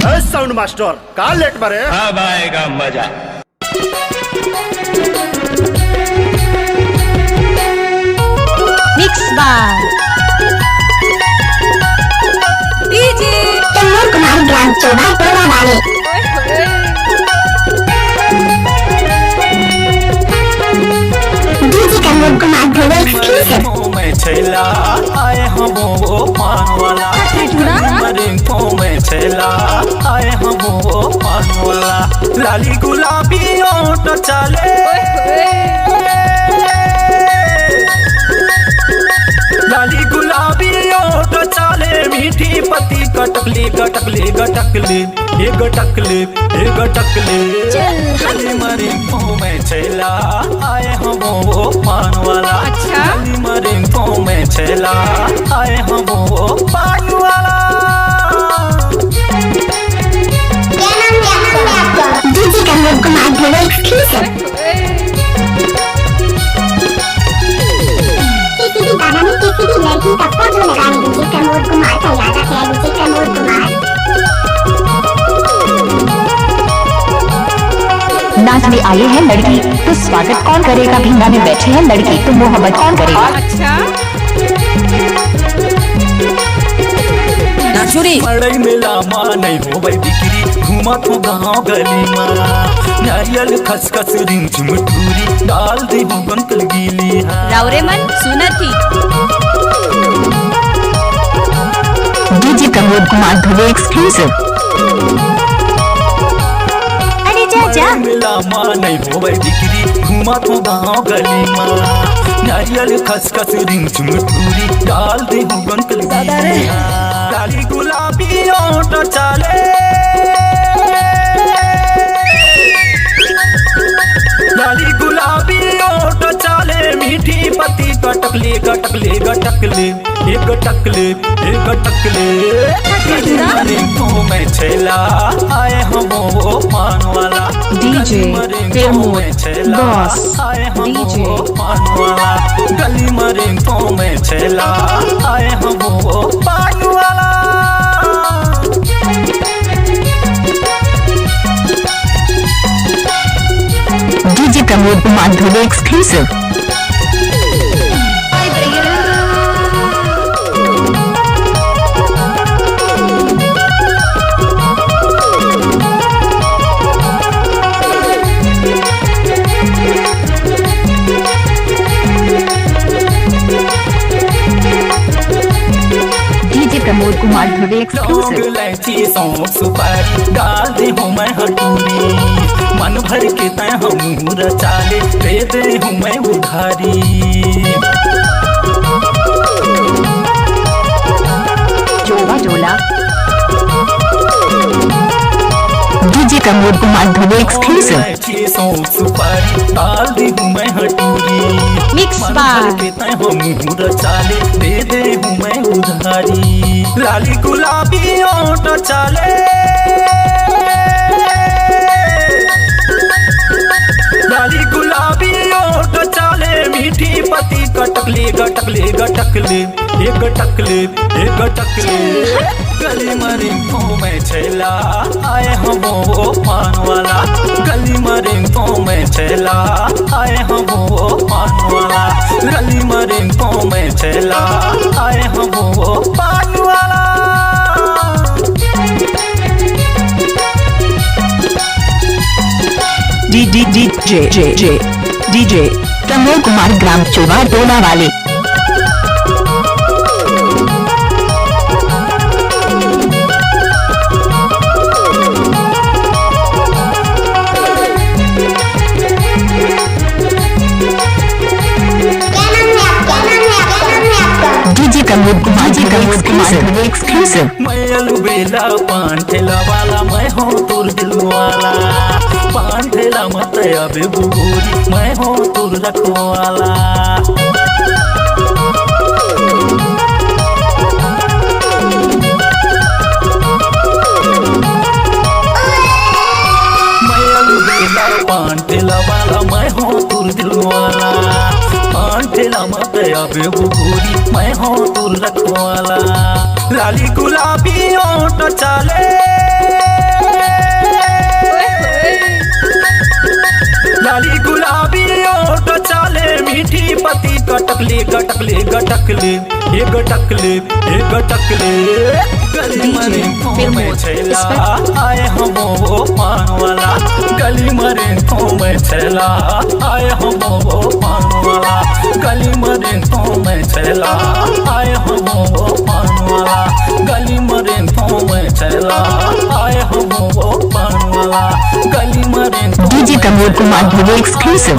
Sound master का late बारे अब आएगा मजा। मिक्स बार डीजे तन्नूर कुमार ग्राम चौबा टोला वाले। डीजे तन्नूर कुमार ढोल एक्सक्लूसिव। में छैला आए हम वो पान वाला मरिंको में छैला आए हम वो पान वाला लाली गुलाबी ओट चले लाली गुलाबी ओट चले मीठी पति गटकली गटकली गटकली ये गटकली ये गटकली लाली मरिंको में छैला आए हम वो पान वाला लाली मरिंको में छैला आए हम वो पान वाला। डीजे तन्नूर कुमार ढोल एक्सक्लूसिव। किसी भी गाना में किसी भी लड़की का फोटो लगाने डीजे तन्नूर कुमार का याद है। डीजे तन्नूर कुमार नाचने आई है लड़की तो स्वागत कौन करेगा। भिंगा में बैठे हैं लड़की तो मोहब्बत कौन करेगा। अच्छा मड़ई मेला माँ नहीं हो भाई बिक्री घूमा तो गाँव गली माँ नारियल खसखस रिंग झुमटूरी डाल दी बंकल गीली रावरे मन सुनती डीजे तन्नूर कुमार ढोल एक्सक्लूसिव। अरे जा मेला माँ नहीं हो भाई बिक्री घूमा तो गाँव गली माँ नारियल खसखस रिंग झुमटूरी डाल दी बंकल गीली लाली गुलाबी ओट चले लाली गुलाबी ओट चले मीठी पति गटकली गटकली गटकली ये गटकली ये गटकली मरिंको में छैला आए हम वो पान वाला डीजे में छैला आए हम डीजे वो पान वाला गली मरिंको में छैला आए हम वो पान वाला। डीजे तन्नूर कुमार ढोल एक्सक्लूसिव। डीजे प्रमोद कुमार ढोल एक्सक्लूसिव। इलायची सौंफ सुपारी डाल दे हूँ मैं हटूरी मन भर के तय हम रचाले दे दे हूँ मैं उधारी जोवा जोला डीजे प्रमोद कुमार ढोल एक्सक्लूसिव। इलायची सौंफ सुपारी डाल दे हूँ मैं हटूरी मिक्स मन बार भर के तय हम रचाले दे दे हूँ मैं उधारी लाली गुलाबी ओट चले लाली गुलाबी ओट चले मीठी पति गटकली गटकली गटकली ये गटकली ये गटकली गली मरिंको में छैला आए हम वो पान वाला गली मरिंको में छैला आए हम वो पान वाला गली मरिंको में छैला आए हम वो पान वाला। डीजे प्रमोद कुमार ग्राम चौबा टोला वाले। डीजे प्रमोद कुमार ढोल एक्सक्लूसिव। मैं अलबेला पान ठेला वाला मैं हूँ तुर दिल वाला पान ठेला मत अबे बुबूरी मैं हूँ तुर रखवाला मैं अलबेला पान ठेला वाला मैं हूँ तुर दिल वाला पान ठेला मत अबे बुबूरी मैं हूँ तुर रखवाला लाली गुलाबी ओट चले काली गुलाबी ओठ चाले मीठी पति कटकले गटकले गटकले ये गटकले ये गटकले गली मरे में छैला आए हम वो पान वाला गली मरे में छैला आए हम वो पान वाला गली मरे में छैला आए हम वो पान वाला गली मरे में छैला आए हम वो पान वाला गली मरे डीजे प्रमोद कुमार एक्सक्लूसिव।